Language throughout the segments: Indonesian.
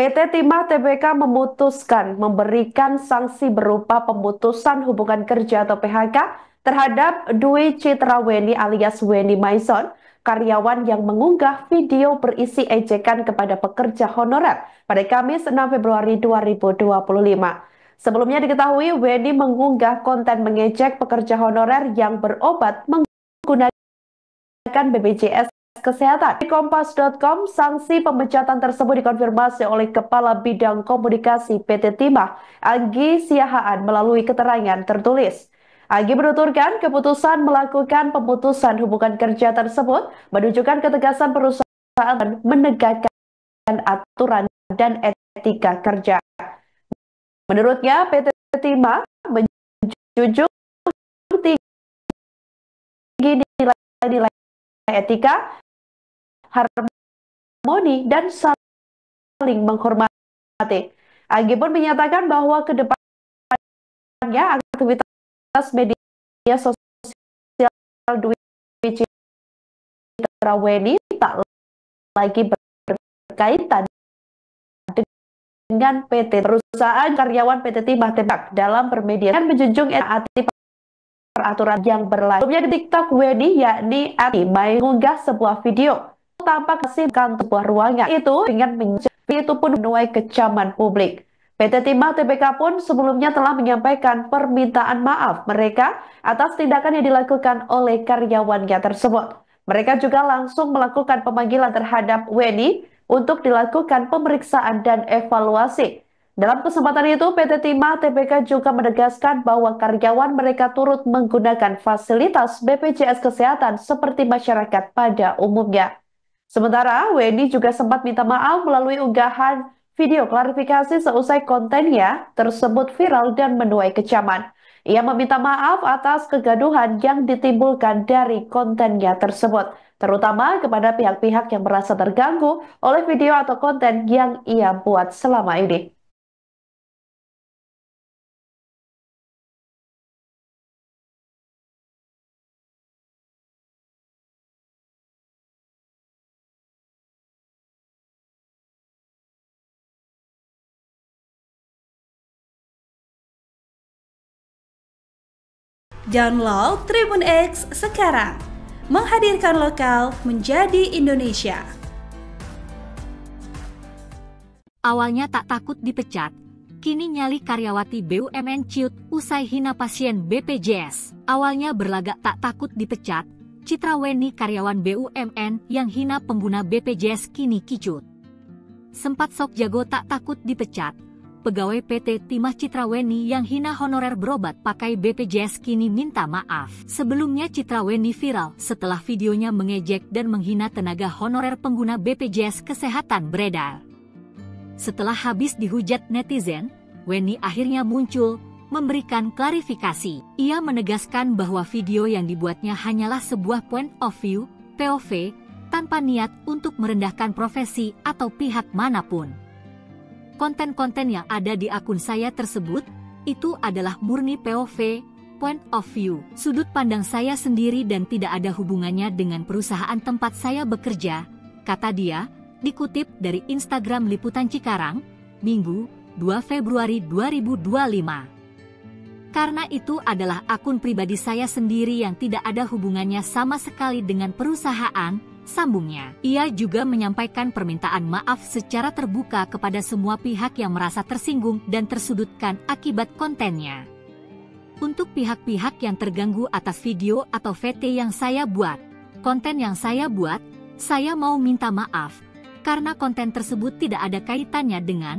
PT Timah Tbk memutuskan memberikan sanksi berupa pemutusan hubungan kerja atau PHK terhadap Dwi Citraweni alias Weni Maison, karyawan yang mengunggah video berisi ejekan kepada pekerja honorer pada Kamis 6 Februari 2025. Sebelumnya diketahui Weni mengunggah konten mengejek pekerja honorer yang berobat menggunakan BPJS Kesehatan. Di Kompas.com, sanksi pemecatan tersebut dikonfirmasi oleh Kepala Bidang Komunikasi PT Timah, Anggi Siahaan, melalui keterangan tertulis. Anggi menuturkan keputusan melakukan pemutusan hubungan kerja tersebut menunjukkan ketegasan perusahaan menegakkan aturan dan etika kerja. Menurutnya, PT Timah menjunjung tinggi nilai-nilai etika, harmoni, dan saling menghormati. Anggi pun menyatakan bahwa ke depannya aktivitas media sosial Dwi Citraweni tak lagi berkaitan dengan PT. Perusahaan karyawan PT Timah Tbk dalam bermedia dan menjunjung etika peraturan yang berlaku. Sebelumnya di TikTok, Weni yakni Ati mengunggah sebuah video tampak kasihkan sebuah ruangan itu dengan itu pun menuai kecaman publik. PT Timah Tbk pun sebelumnya telah menyampaikan permintaan maaf mereka atas tindakan yang dilakukan oleh karyawannya tersebut. Mereka juga langsung melakukan pemanggilan terhadap Weni untuk dilakukan pemeriksaan dan evaluasi. Dalam kesempatan itu, PT Timah Tbk juga menegaskan bahwa karyawan mereka turut menggunakan fasilitas BPJS Kesehatan seperti masyarakat pada umumnya. Sementara, Weni juga sempat minta maaf melalui unggahan video klarifikasi seusai kontennya tersebut viral dan menuai kecaman. Ia meminta maaf atas kegaduhan yang ditimbulkan dari kontennya tersebut, terutama kepada pihak-pihak yang merasa terganggu oleh video atau konten yang ia buat selama ini. Download Tribun X sekarang, menghadirkan lokal menjadi Indonesia. Awalnya tak takut dipecat, kini nyali karyawati BUMN ciut usai hina pasien BPJS. Awalnya berlagak tak takut dipecat, Citraweni karyawan BUMN yang hina pengguna BPJS kini kicut. Sempat sok jago tak takut dipecat, pegawai PT Timah Citraweni yang hina honorer berobat pakai BPJS kini minta maaf. Sebelumnya Citraweni viral setelah videonya mengejek dan menghina tenaga honorer pengguna BPJS Kesehatan beredar. Setelah habis dihujat netizen, Weni akhirnya muncul, memberikan klarifikasi. Ia menegaskan bahwa video yang dibuatnya hanyalah sebuah point of view, POV, tanpa niat untuk merendahkan profesi atau pihak manapun. Konten-konten yang ada di akun saya tersebut, itu adalah murni POV, point of view, sudut pandang saya sendiri dan tidak ada hubungannya dengan perusahaan tempat saya bekerja, kata dia, dikutip dari Instagram Liputan Cikarang, Minggu, 2 Februari 2025. Karena itu adalah akun pribadi saya sendiri yang tidak ada hubungannya sama sekali dengan perusahaan, sambungnya. Ia juga menyampaikan permintaan maaf secara terbuka kepada semua pihak yang merasa tersinggung dan tersudutkan akibat kontennya. Untuk pihak-pihak yang terganggu atas video atau VT yang saya buat, konten yang saya buat, saya mau minta maaf, karena konten tersebut tidak ada kaitannya dengan,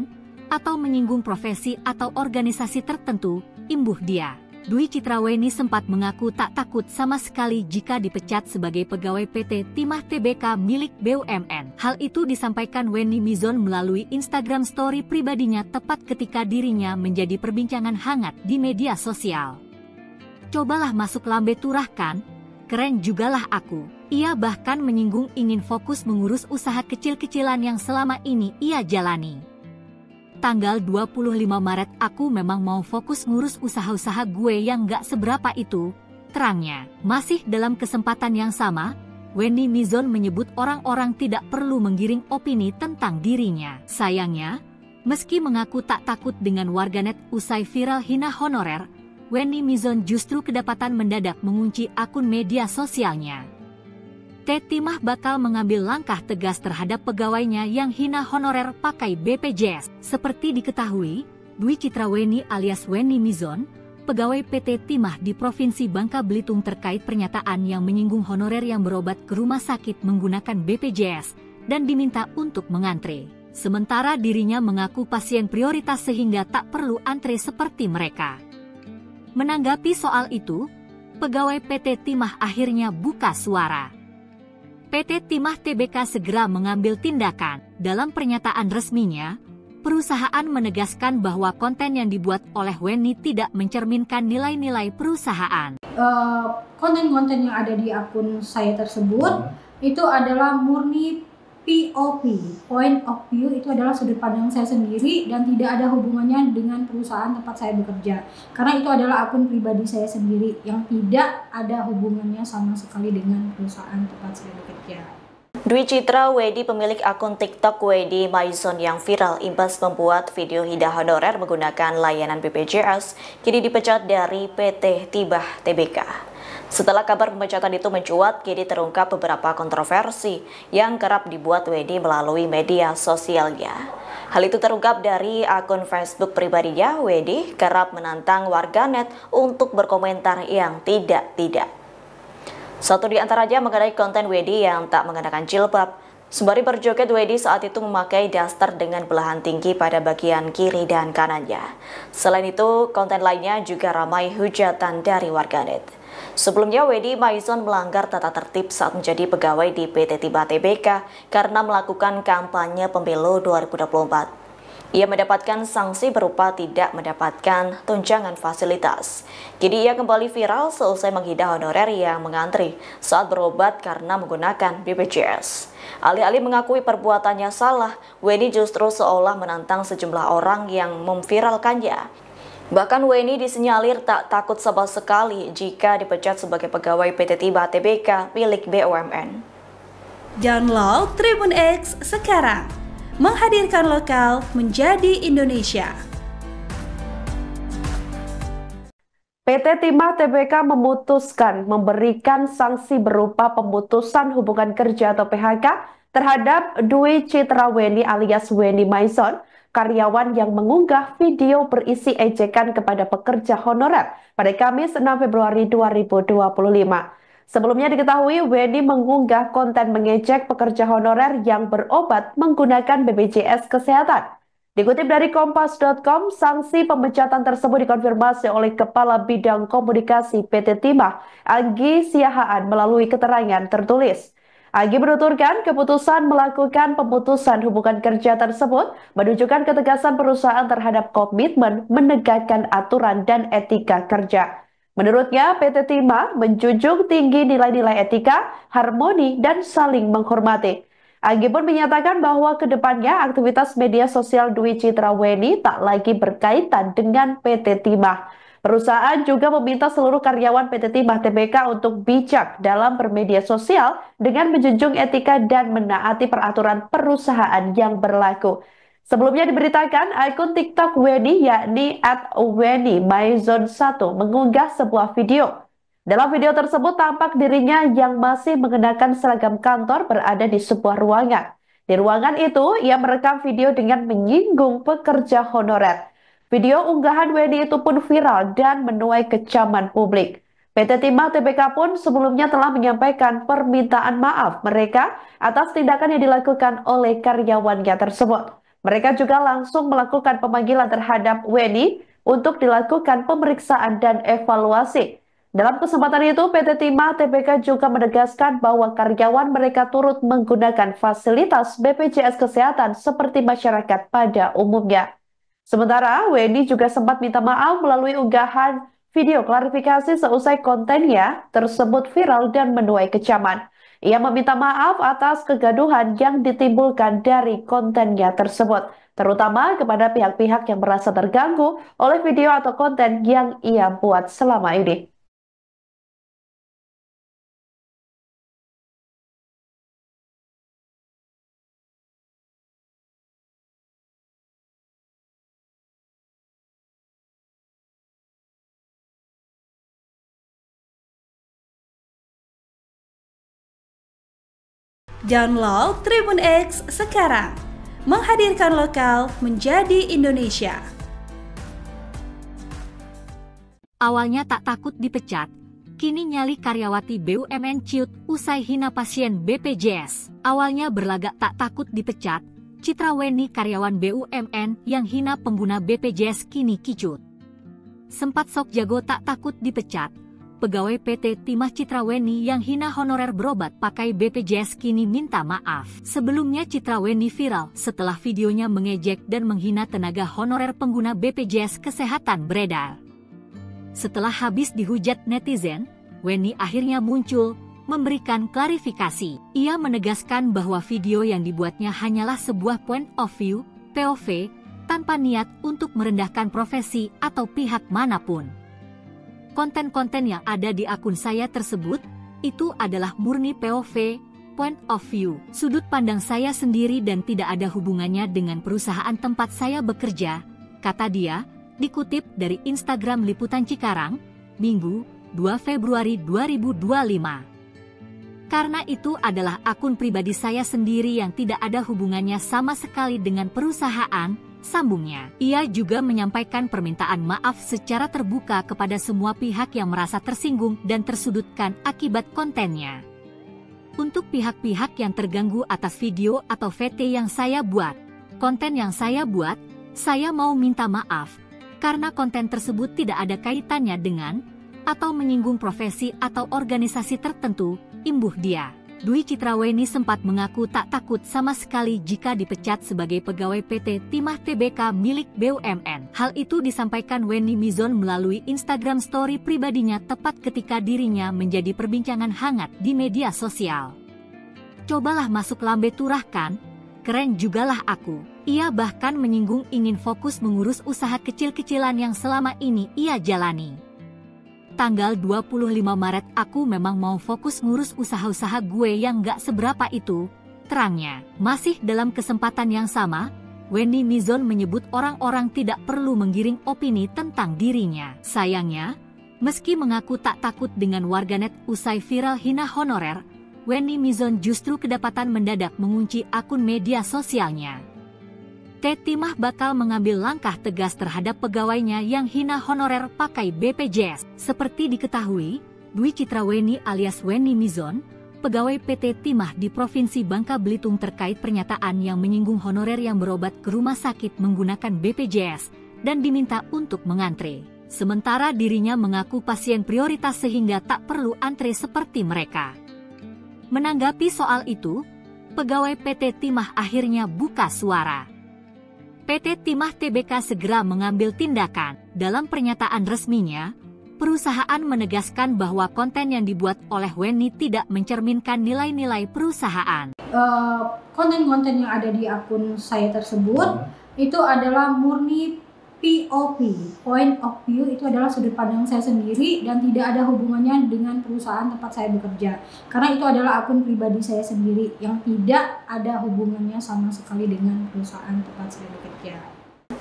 atau menyinggung profesi atau organisasi tertentu, imbuh dia. Dwi Citraweni sempat mengaku tak takut sama sekali jika dipecat sebagai pegawai PT Timah Tbk milik BUMN. Hal itu disampaikan Weni Maison melalui Instagram story pribadinya tepat ketika dirinya menjadi perbincangan hangat di media sosial. Cobalah masuk lambe turah kan? Keren jugalah aku. Ia bahkan menyinggung ingin fokus mengurus usaha kecil-kecilan yang selama ini ia jalani. Tanggal 25 Maret aku memang mau fokus ngurus usaha-usaha gue yang gak seberapa itu, terangnya. Masih dalam kesempatan yang sama, Weni Maison menyebut orang-orang tidak perlu menggiring opini tentang dirinya. Sayangnya, Meski mengaku tak takut dengan warganet usai viral hina honorer, Wendy Mizon justru kedapatan mendadak mengunci akun media sosialnya. Timah bakal mengambil langkah tegas terhadap pegawainya yang hina honorer pakai BPJS. Seperti diketahui, Dwi Citra Weni alias Wendy Mizon, pegawai PT Timah di Provinsi Bangka Belitung terkait pernyataan yang menyinggung honorer yang berobat ke rumah sakit menggunakan BPJS dan diminta untuk mengantre. Sementara dirinya mengaku pasien prioritas sehingga tak perlu antre seperti mereka. Menanggapi soal itu, pegawai PT Timah akhirnya buka suara. PT Timah Tbk segera mengambil tindakan. Dalam pernyataan resminya, perusahaan menegaskan bahwa konten yang dibuat oleh Weni tidak mencerminkan nilai-nilai perusahaan. Konten-konten yang ada di akun saya tersebut itu adalah murni POV, point of view, itu adalah sudut pandang saya sendiri dan tidak ada hubungannya dengan perusahaan tempat saya bekerja. Karena itu adalah akun pribadi saya sendiri yang tidak ada hubungannya sama sekali dengan perusahaan tempat saya bekerja. Dwi Citra Wedi, pemilik akun TikTok Wedi Mizon yang viral imbas membuat video hina honorer menggunakan layanan BPJS, kini dipecat dari PT Timah Tbk. Setelah kabar pemecatan itu mencuat, kini terungkap beberapa kontroversi yang kerap dibuat Wedi melalui media sosialnya. Hal itu terungkap dari akun Facebook pribadinya. Wedi kerap menantang warganet untuk berkomentar yang tidak-tidak. Satu di antaranya mengenai konten Wedi yang tak mengenakan jilbab. Sembari berjoget, Wedi saat itu memakai daster dengan belahan tinggi pada bagian kiri dan kanannya. Selain itu, konten lainnya juga ramai hujatan dari warganet. Sebelumnya, Wedi Mizon melanggar tata tertib saat menjadi pegawai di PT Timah Tbk karena melakukan kampanye pemilu 2024. Ia mendapatkan sanksi berupa tidak mendapatkan tunjangan fasilitas. Kini ia kembali viral selesai menghina honorer yang mengantri saat berobat karena menggunakan BPJS. Alih-alih mengakui perbuatannya salah, Weni justru seolah menantang sejumlah orang yang memviralkannya. Bahkan Weni disinyalir tak takut sama sekali jika dipecat sebagai pegawai PT Timah Tbk milik BUMN. Download Tribun X sekarang, menghadirkan lokal menjadi Indonesia. PT Timah Tbk memutuskan memberikan sanksi berupa pemutusan hubungan kerja atau PHK terhadap Dwi Citra Weni alias Wendy Mizon, karyawan yang mengunggah video berisi ejekan kepada pekerja honorer pada Kamis 6 Februari 2025. Sebelumnya diketahui Weni mengunggah konten mengejek pekerja honorer yang berobat menggunakan BPJS Kesehatan. Dikutip dari Kompas.com, sanksi pemecatan tersebut dikonfirmasi oleh Kepala Bidang Komunikasi PT Timah, Anggi Siahaan, melalui keterangan tertulis. Anggi menuturkan keputusan melakukan pemutusan hubungan kerja tersebut menunjukkan ketegasan perusahaan terhadap komitmen menegakkan aturan dan etika kerja. Menurutnya, PT Timah menjunjung tinggi nilai-nilai etika, harmoni, dan saling menghormati. Anggi pun menyatakan bahwa kedepannya aktivitas media sosial Dwi Citra Weni tak lagi berkaitan dengan PT Timah. Perusahaan juga meminta seluruh karyawan PT Timah Tbk untuk bijak dalam bermedia sosial dengan menjunjung etika dan menaati peraturan perusahaan yang berlaku. Sebelumnya diberitakan akun TikTok Weni yakni @WendyMizon1 mengunggah sebuah video. Dalam video tersebut tampak dirinya yang masih mengenakan seragam kantor berada di sebuah ruangan. Di ruangan itu, ia merekam video dengan menyinggung pekerja honorer. Video unggahan Weni itu pun viral dan menuai kecaman publik. PT Timah Tbk pun sebelumnya telah menyampaikan permintaan maaf mereka atas tindakan yang dilakukan oleh karyawannya tersebut. Mereka juga langsung melakukan pemanggilan terhadap Weni untuk dilakukan pemeriksaan dan evaluasi. Dalam kesempatan itu, PT Timah Tbk juga menegaskan bahwa karyawan mereka turut menggunakan fasilitas BPJS Kesehatan seperti masyarakat pada umumnya. Sementara, Weni juga sempat minta maaf melalui unggahan video klarifikasi seusai kontennya tersebut viral dan menuai kecaman. Ia meminta maaf atas kegaduhan yang ditimbulkan dari kontennya tersebut, terutama kepada pihak-pihak yang merasa terganggu oleh video atau konten yang ia buat selama ini. Download Tribun X sekarang, menghadirkan lokal menjadi Indonesia. Awalnya tak takut dipecat, kini nyali karyawati BUMN ciut usai hina pasien BPJS. Awalnya berlagak tak takut dipecat, Citra Weni karyawan BUMN yang hina pengguna BPJS kini kicut. Sempat sok jago tak takut dipecat, pegawai PT Timah Citra Weni yang hina honorer berobat pakai BPJS kini minta maaf. Sebelumnya Citra Weni viral setelah videonya mengejek dan menghina tenaga honorer pengguna BPJS Kesehatan beredar. Setelah habis dihujat netizen, Weni akhirnya muncul, memberikan klarifikasi. Ia menegaskan bahwa video yang dibuatnya hanyalah sebuah point of view, POV, tanpa niat untuk merendahkan profesi atau pihak manapun. Konten-konten yang ada di akun saya tersebut, itu adalah murni POV, point of view, sudut pandang saya sendiri dan tidak ada hubungannya dengan perusahaan tempat saya bekerja, kata dia, dikutip dari Instagram Liputan Cikarang, Minggu, 2 Februari 2025. Karena itu adalah akun pribadi saya sendiri yang tidak ada hubungannya sama sekali dengan perusahaan, sambungnya. Ia juga menyampaikan permintaan maaf secara terbuka kepada semua pihak yang merasa tersinggung dan tersudutkan akibat kontennya. Untuk pihak-pihak yang terganggu atas video atau VT yang saya buat, konten yang saya buat, saya mau minta maaf, karena konten tersebut tidak ada kaitannya dengan atau menyinggung profesi atau organisasi tertentu, imbuh dia. Dwi Citra Weni sempat mengaku tak takut sama sekali jika dipecat sebagai pegawai PT Timah TBK milik BUMN. Hal itu disampaikan Weni Mizon melalui Instagram story pribadinya tepat ketika dirinya menjadi perbincangan hangat di media sosial. Cobalah masuk lambe turah kan, keren jugalah aku. Ia bahkan menyinggung ingin fokus mengurus usaha kecil-kecilan yang selama ini ia jalani. Tanggal 25 Maret aku memang mau fokus ngurus usaha-usaha gue yang gak seberapa itu, terangnya. Masih dalam kesempatan yang sama, Weni Mizon menyebut orang-orang tidak perlu menggiring opini tentang dirinya. Sayangnya, meski mengaku tak takut dengan warganet usai viral hina honorer, Weni Mizon justru kedapatan mendadak mengunci akun media sosialnya. Timah bakal mengambil langkah tegas terhadap pegawainya yang hina honorer pakai BPJS. Seperti diketahui, Dwi Citra Weni alias Weni Mizon, pegawai PT Timah di Provinsi Bangka Belitung terkait pernyataan yang menyinggung honorer yang berobat ke rumah sakit menggunakan BPJS dan diminta untuk mengantre. Sementara dirinya mengaku pasien prioritas sehingga tak perlu antre seperti mereka. Menanggapi soal itu, pegawai PT Timah akhirnya buka suara. PT Timah TBK segera mengambil tindakan. Dalam pernyataan resminya, perusahaan menegaskan bahwa konten yang dibuat oleh Weni tidak mencerminkan nilai-nilai perusahaan. Konten-konten yang ada di akun saya tersebut itu adalah murni POV, point of view, itu adalah sudut pandang saya sendiri dan tidak ada hubungannya dengan perusahaan tempat saya bekerja. Karena itu adalah akun pribadi saya sendiri yang tidak ada hubungannya sama sekali dengan perusahaan tempat saya bekerja.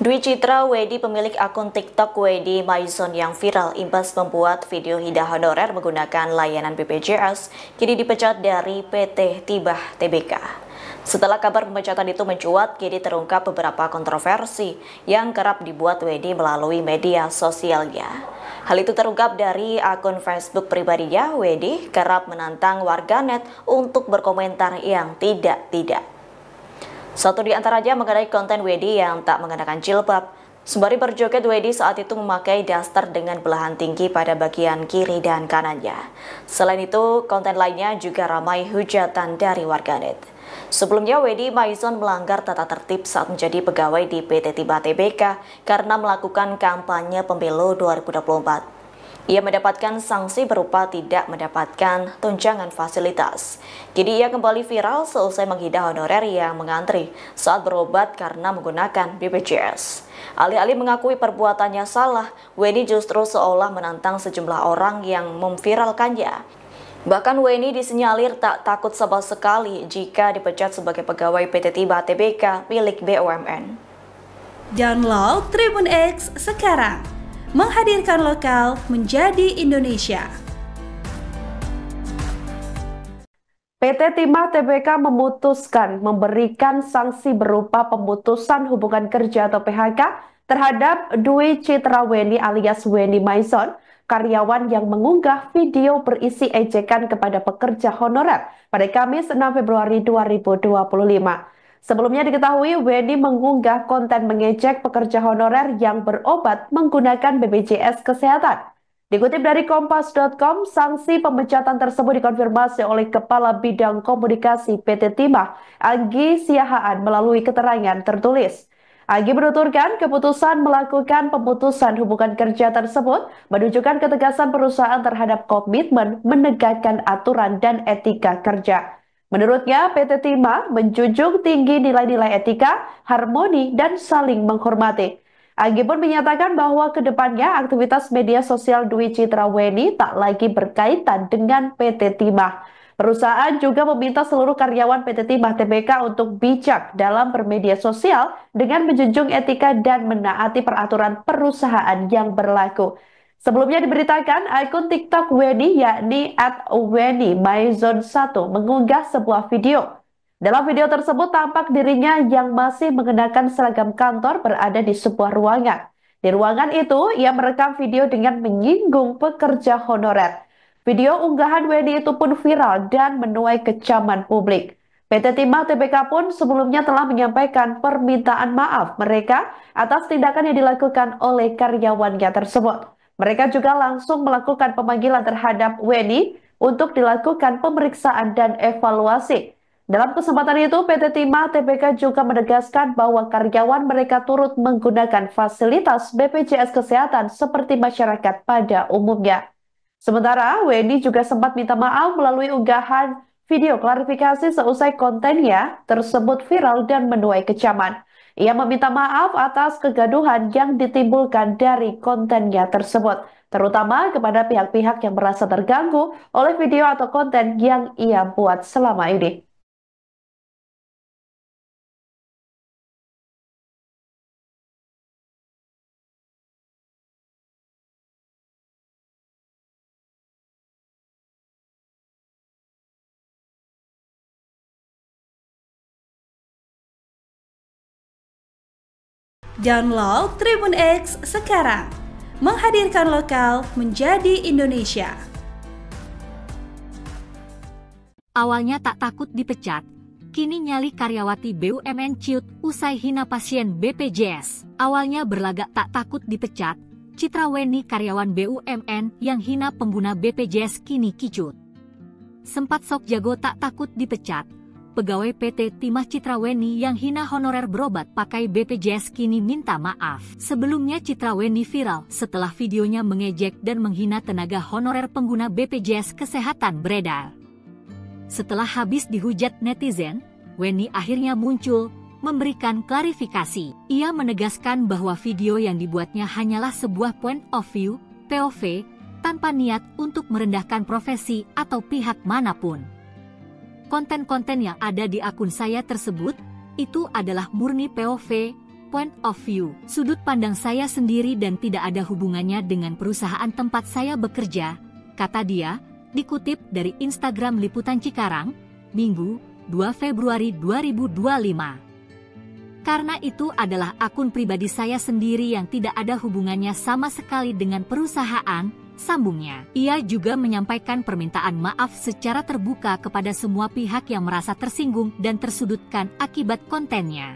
Dwi Citra Weni, pemilik akun TikTok Weni Maison yang viral imbas membuat video hina honorer menggunakan layanan BPJS, kini dipecat dari PT Timah TBK. Setelah kabar pemecatan itu mencuat, kini terungkap beberapa kontroversi yang kerap dibuat Weni melalui media sosialnya. Hal itu terungkap dari akun Facebook pribadinya. Weni kerap menantang warganet untuk berkomentar yang tidak-tidak. Satu di antaranya mengenai konten Weni yang tak mengenakan jilbab. Sembari berjoget, Weni saat itu memakai daster dengan belahan tinggi pada bagian kiri dan kanannya. Selain itu, konten lainnya juga ramai hujatan dari warganet. Sebelumnya, Weni Maison melanggar tata tertib saat menjadi pegawai di PT Timah TBK karena melakukan kampanye pemilu 2024. Ia mendapatkan sanksi berupa tidak mendapatkan tunjangan fasilitas. Kini ia kembali viral seusai menghina honorer yang mengantri saat berobat karena menggunakan BPJS. Alih-alih mengakui perbuatannya salah, Weni justru seolah menantang sejumlah orang yang memviralkannya. Bahkan Weni disinyalir tak takut sama sekali jika dipecat sebagai pegawai PT Timah TBK milik BUMN. Download Tribun X sekarang, menghadirkan lokal menjadi Indonesia. PT Timah Tbk memutuskan memberikan sanksi berupa pemutusan hubungan kerja atau PHK terhadap Dwi Citraweni alias Weni Maison, karyawan yang mengunggah video berisi ejekan kepada pekerja honorer pada Kamis 6 Februari 2025. Sebelumnya diketahui Weni mengunggah konten mengejek pekerja honorer yang berobat menggunakan BPJS Kesehatan. Dikutip dari Kompas.com, sanksi pemecatan tersebut dikonfirmasi oleh Kepala Bidang Komunikasi PT Timah, Anggi Siahaan, melalui keterangan tertulis. Anggi menuturkan keputusan melakukan pemutusan hubungan kerja tersebut menunjukkan ketegasan perusahaan terhadap komitmen menegakkan aturan dan etika kerja. Menurutnya, PT Timah menjunjung tinggi nilai-nilai etika, harmoni, dan saling menghormati. Anggi pun menyatakan bahwa kedepannya aktivitas media sosial Dwi Citraweni tak lagi berkaitan dengan PT Timah. Perusahaan juga meminta seluruh karyawan PT Timah Tbk untuk bijak dalam bermedia sosial dengan menjunjung etika dan menaati peraturan perusahaan yang berlaku. Sebelumnya diberitakan akun TikTok Weni yakni @WeniMaison1 mengunggah sebuah video. Dalam video tersebut tampak dirinya yang masih mengenakan seragam kantor berada di sebuah ruangan. Di ruangan itu, ia merekam video dengan menyinggung pekerja honorer. Video unggahan Weni itu pun viral dan menuai kecaman publik. PT Timah Tbk pun sebelumnya telah menyampaikan permintaan maaf mereka atas tindakan yang dilakukan oleh karyawannya tersebut. Mereka juga langsung melakukan pemanggilan terhadap Weni untuk dilakukan pemeriksaan dan evaluasi. Dalam kesempatan itu, PT Timah Tbk juga menegaskan bahwa karyawan mereka turut menggunakan fasilitas BPJS Kesehatan seperti masyarakat pada umumnya. Sementara, Weni juga sempat minta maaf melalui unggahan video klarifikasi seusai kontennya tersebut viral dan menuai kecaman. Ia meminta maaf atas kegaduhan yang ditimbulkan dari kontennya tersebut, terutama kepada pihak-pihak yang merasa terganggu oleh video atau konten yang ia buat selama ini. Download Tribun X sekarang, menghadirkan lokal menjadi Indonesia. Awalnya tak takut dipecat, kini nyali karyawati BUMN ciut usai hina pasien BPJS. Awalnya berlagak tak takut dipecat, Citraweni karyawan BUMN yang hina pengguna BPJS kini kicut. Sempat sok jago tak takut dipecat, pegawai PT Timah Citraweni yang hina honorer berobat pakai BPJS kini minta maaf. Sebelumnya Citraweni viral setelah videonya mengejek dan menghina tenaga honorer pengguna BPJS Kesehatan beredar. Setelah habis dihujat netizen, Weni akhirnya muncul memberikan klarifikasi. Ia menegaskan bahwa video yang dibuatnya hanyalah sebuah point of view, POV, tanpa niat untuk merendahkan profesi atau pihak manapun. Konten-konten yang ada di akun saya tersebut, itu adalah murni POV, point of view, sudut pandang saya sendiri dan tidak ada hubungannya dengan perusahaan tempat saya bekerja, kata dia, dikutip dari Instagram Liputan Cikarang, Minggu, 2 Februari 2025. Karena itu adalah akun pribadi saya sendiri yang tidak ada hubungannya sama sekali dengan perusahaan, sambungnya. Ia juga menyampaikan permintaan maaf secara terbuka kepada semua pihak yang merasa tersinggung dan tersudutkan akibat kontennya.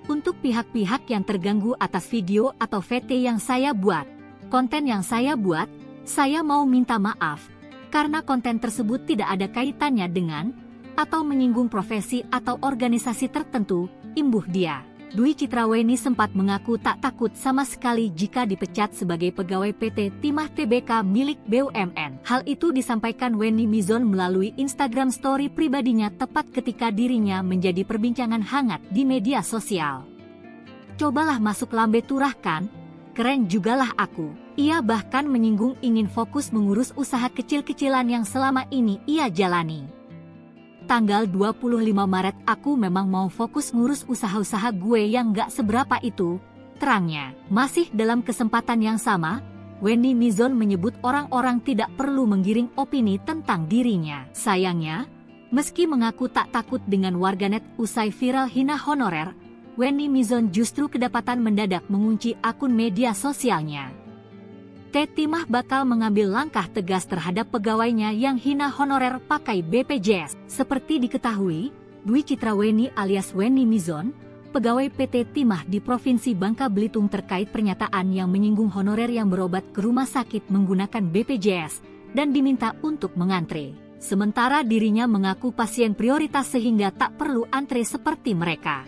Untuk pihak-pihak yang terganggu atas video atau VT yang saya buat, konten yang saya buat, saya mau minta maaf, karena konten tersebut tidak ada kaitannya dengan, atau menyinggung profesi atau organisasi tertentu, imbuh dia. Dwi Citraweni sempat mengaku tak takut sama sekali jika dipecat sebagai pegawai PT Timah Tbk milik BUMN. Hal itu disampaikan Weni Maison melalui Instagram story pribadinya tepat ketika dirinya menjadi perbincangan hangat di media sosial. Cobalah masuk lambe turah kan, keren jugalah aku. Ia bahkan menyinggung ingin fokus mengurus usaha kecil-kecilan yang selama ini ia jalani. Tanggal 25 Maret aku memang mau fokus ngurus usaha-usaha gue yang gak seberapa itu, terangnya. Masih dalam kesempatan yang sama, Weni Maison menyebut orang-orang tidak perlu menggiring opini tentang dirinya. Sayangnya, Meski mengaku tak takut dengan warganet usai viral hina honorer, Wendy Mizon justru kedapatan mendadak mengunci akun media sosialnya. Timah bakal mengambil langkah tegas terhadap pegawainya yang hina honorer pakai BPJS. Seperti diketahui, Dwi Citra Weni alias Wendy Mizon, pegawai PT Timah di Provinsi Bangka Belitung terkait pernyataan yang menyinggung honorer yang berobat ke rumah sakit menggunakan BPJS dan diminta untuk mengantre. Sementara dirinya mengaku pasien prioritas sehingga tak perlu antre seperti mereka.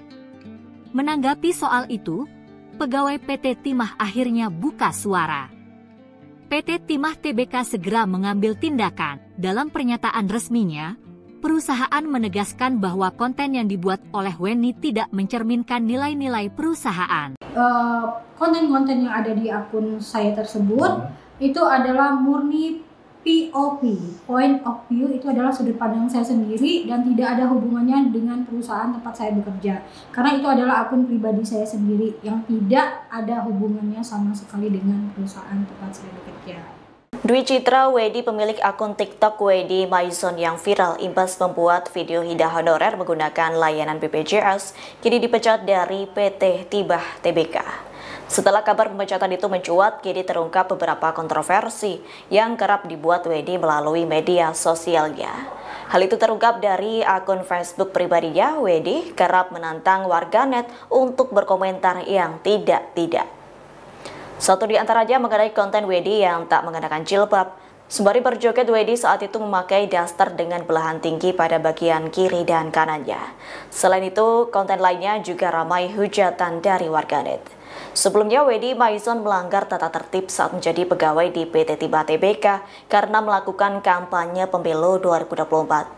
Menanggapi soal itu, pegawai PT Timah akhirnya buka suara. PT Timah Tbk segera mengambil tindakan. Dalam pernyataan resminya, perusahaan menegaskan bahwa konten yang dibuat oleh Weni tidak mencerminkan nilai-nilai perusahaan. Konten-konten yang ada di akun saya tersebut itu adalah murni POV, point of view, itu adalah sudut pandang saya sendiri dan tidak ada hubungannya dengan perusahaan tempat saya bekerja. Karena itu adalah akun pribadi saya sendiri yang tidak ada hubungannya sama sekali dengan perusahaan tempat saya bekerja. Dwi Citra Wedi, pemilik akun TikTok Wedi Maison yang viral imbas membuat video hida honorer menggunakan layanan BPJS, kini dipecat dari PT Tibah Tbk. Setelah kabar pemecatan itu mencuat, kini terungkap beberapa kontroversi yang kerap dibuat Wedi melalui media sosialnya. Hal itu terungkap dari akun Facebook pribadinya. Wedi kerap menantang warganet untuk berkomentar yang tidak-tidak. Satu di antaranya mengenai konten Wedi yang tak mengenakan jilbab. Sembari berjoget, Wedi saat itu memakai daster dengan belahan tinggi pada bagian kiri dan kanannya. Selain itu, konten lainnya juga ramai hujatan dari warganet. Sebelumnya, Wedi Maison melanggar tata tertib saat menjadi pegawai di PT Tibah Tbk karena melakukan kampanye pemilu 2024.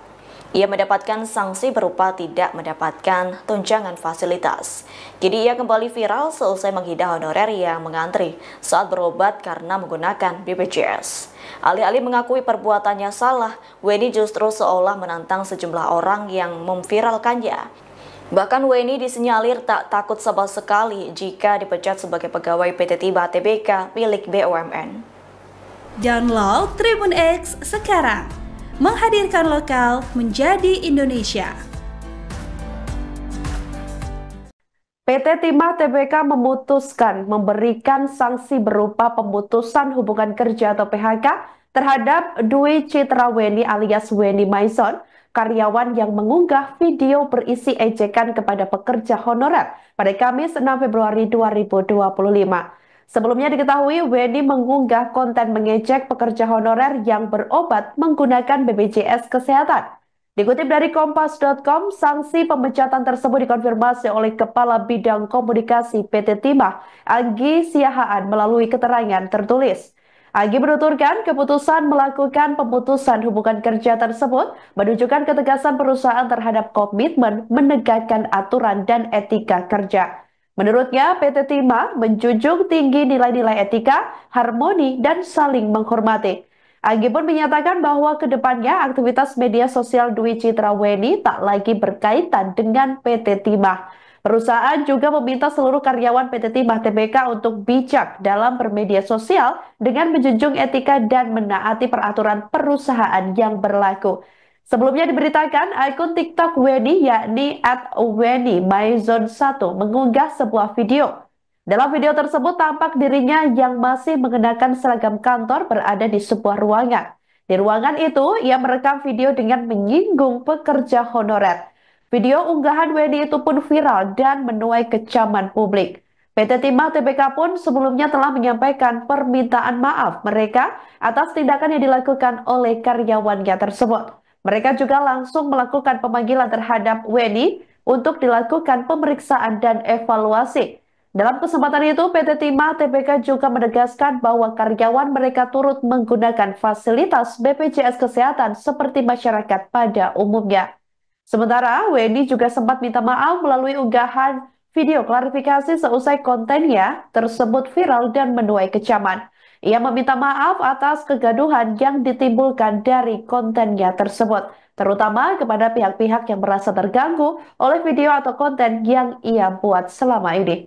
Ia mendapatkan sanksi berupa tidak mendapatkan tunjangan fasilitas. Kini ia kembali viral selesai menghina honorer yang mengantri saat berobat karena menggunakan BPJS. Alih-alih mengakui perbuatannya salah, Weni justru seolah menantang sejumlah orang yang memviralkannya. Bahkan Weni disinyalir tak takut sama sekali jika dipecat sebagai pegawai PT Tibah Tbk milik BUMN. Download Tribun X sekarang. Menghadirkan lokal menjadi Indonesia. PT Timah Tbk memutuskan memberikan sanksi berupa pemutusan hubungan kerja atau PHK terhadap Dwi Citra Weni alias Weni Maison, karyawan yang mengunggah video berisi ejekan kepada pekerja honorer pada Kamis 6 Februari 2025. Sebelumnya diketahui Weni mengunggah konten mengejek pekerja honorer yang berobat menggunakan BPJS Kesehatan. Dikutip dari Kompas.com, sanksi pemecatan tersebut dikonfirmasi oleh Kepala Bidang Komunikasi PT Timah, Agi Siahaan, melalui keterangan tertulis. Agi menuturkan keputusan melakukan pemutusan hubungan kerja tersebut menunjukkan ketegasan perusahaan terhadap komitmen menegakkan aturan dan etika kerja. Menurutnya, PT Timah menjunjung tinggi nilai-nilai etika, harmoni, dan saling menghormati. Agi pun menyatakan bahwa kedepannya aktivitas media sosial Dwi Citra Weni tak lagi berkaitan dengan PT Timah. Perusahaan juga meminta seluruh karyawan PT Timah Tbk untuk bijak dalam bermedia sosial dengan menjunjung etika dan menaati peraturan perusahaan yang berlaku. Sebelumnya diberitakan akun TikTok Weni yakni @WeniMaison1 mengunggah sebuah video. Dalam video tersebut tampak dirinya yang masih mengenakan seragam kantor berada di sebuah ruangan. Di ruangan itu ia merekam video dengan menyinggung pekerja honorer. Video unggahan Weni itu pun viral dan menuai kecaman publik. PT Timah Tbk pun sebelumnya telah menyampaikan permintaan maaf mereka atas tindakan yang dilakukan oleh karyawannya tersebut. Mereka juga langsung melakukan pemanggilan terhadap Weni untuk dilakukan pemeriksaan dan evaluasi. Dalam kesempatan itu, PT Timah Tbk juga menegaskan bahwa karyawan mereka turut menggunakan fasilitas BPJS Kesehatan seperti masyarakat pada umumnya. Sementara, Weni juga sempat minta maaf melalui unggahan video klarifikasi seusai kontennya tersebut viral dan menuai kecaman. Ia meminta maaf atas kegaduhan yang ditimbulkan dari kontennya tersebut, terutama kepada pihak-pihak yang merasa terganggu oleh video atau konten yang ia buat selama ini.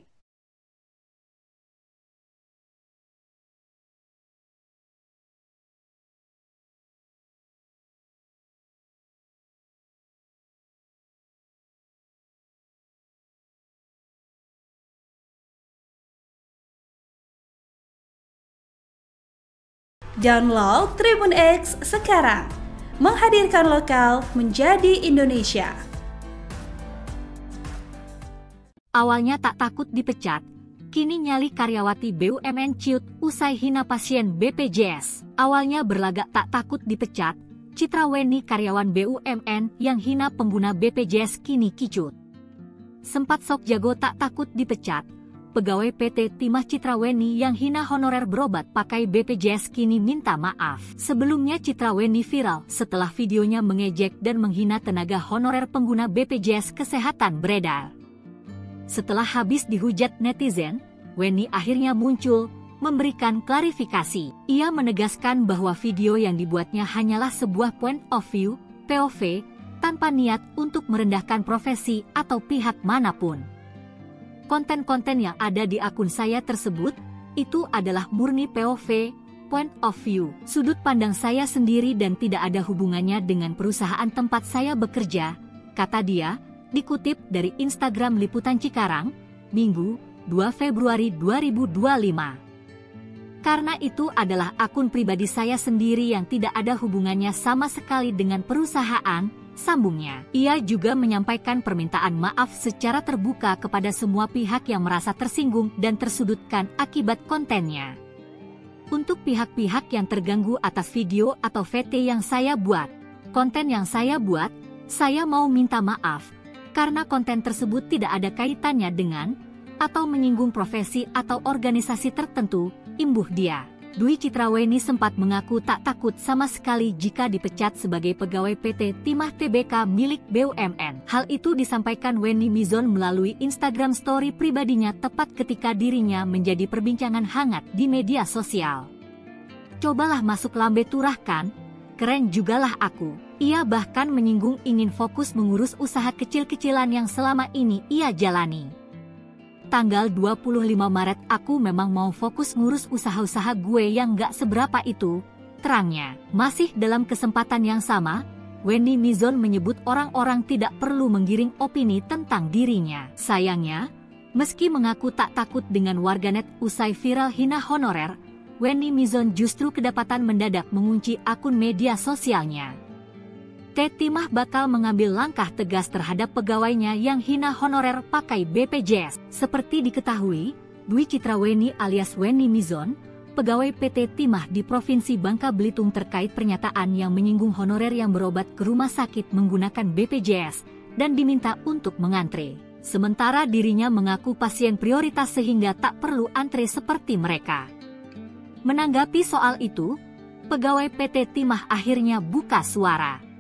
Download Tribun X sekarang. Menghadirkan lokal menjadi Indonesia. Awalnya tak takut dipecat, kini nyali karyawati BUMN ciut usai hina pasien BPJS. Awalnya berlagak tak takut dipecat, Citra Weni karyawan BUMN yang hina pengguna BPJS kini kicut. Sempat sok jago tak takut dipecat, pegawai PT Timah Citra Weni yang hina honorer berobat pakai BPJS kini minta maaf. Sebelumnya Citra Weni viral setelah videonya mengejek dan menghina tenaga honorer pengguna BPJS Kesehatan beredar. Setelah habis dihujat netizen, Weni akhirnya muncul, memberikan klarifikasi. Ia menegaskan bahwa video yang dibuatnya hanyalah sebuah point of view, POV, tanpa niat untuk merendahkan profesi atau pihak manapun. Konten-konten yang ada di akun saya tersebut, itu adalah murni POV, point of view, sudut pandang saya sendiri dan tidak ada hubungannya dengan perusahaan tempat saya bekerja, kata dia, dikutip dari Instagram Liputan Cikarang, Minggu, 2 Februari 2025. Karena itu adalah akun pribadi saya sendiri yang tidak ada hubungannya sama sekali dengan perusahaan, sambungnya. Ia juga menyampaikan permintaan maaf secara terbuka kepada semua pihak yang merasa tersinggung dan tersudutkan akibat kontennya. Untuk pihak-pihak yang terganggu atas video atau VT yang saya buat, konten yang saya buat, saya mau minta maaf. Karena konten tersebut tidak ada kaitannya dengan atau menyinggung profesi atau organisasi tertentu, imbuh dia. Dwi Citra Weni sempat mengaku tak takut sama sekali jika dipecat sebagai pegawai PT Timah TBK milik BUMN. Hal itu disampaikan Weni Mizon melalui Instagram story pribadinya tepat ketika dirinya menjadi perbincangan hangat di media sosial. Cobalah masuk lambe turahkan, keren jugalah aku. Ia bahkan menyinggung ingin fokus mengurus usaha kecil-kecilan yang selama ini ia jalani. Tanggal 25 Maret aku memang mau fokus ngurus usaha-usaha gue yang gak seberapa itu, terangnya. Masih dalam kesempatan yang sama, Weni Mizon menyebut orang-orang tidak perlu menggiring opini tentang dirinya. Sayangnya, meski mengaku tak takut dengan warganet usai viral hina honorer, Weni Mizon justru kedapatan mendadak mengunci akun media sosialnya. Timah bakal mengambil langkah tegas terhadap pegawainya yang hina honorer pakai BPJS. Seperti diketahui, Dwi Citra Weni alias Weni Mizon, pegawai PT Timah di Provinsi Bangka Belitung terkait pernyataan yang menyinggung honorer yang berobat ke rumah sakit menggunakan BPJS dan diminta untuk mengantre. Sementara dirinya mengaku pasien prioritas sehingga tak perlu antre seperti mereka. Menanggapi soal itu, pegawai PT Timah akhirnya buka suara.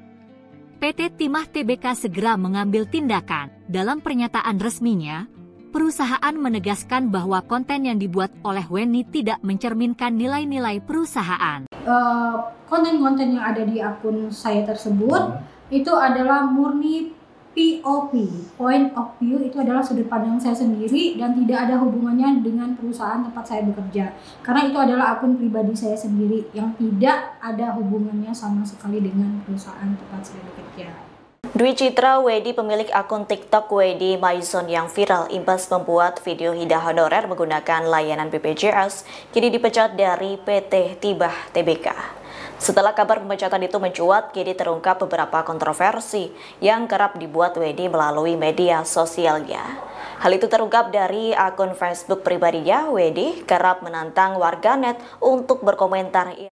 PT Timah TBK segera mengambil tindakan. Dalam pernyataan resminya, perusahaan menegaskan bahwa konten yang dibuat oleh Weni tidak mencerminkan nilai-nilai perusahaan. Konten-konten yang ada di akun saya tersebut itu adalah murni POV, point of view, itu adalah sudut pandang saya sendiri dan tidak ada hubungannya dengan perusahaan tempat saya bekerja. Karena itu adalah akun pribadi saya sendiri yang tidak ada hubungannya sama sekali dengan perusahaan tempat saya bekerja. Dwi Citra Weni pemilik akun TikTok Weni Maison yang viral imbas membuat video hina honorer menggunakan layanan BPJS kini dipecat dari PT Timah TBK. Setelah kabar pemecatan itu mencuat, kini terungkap beberapa kontroversi yang kerap dibuat Weni melalui media sosialnya. Hal itu terungkap dari akun Facebook pribadinya. Weni kerap menantang warganet untuk berkomentar.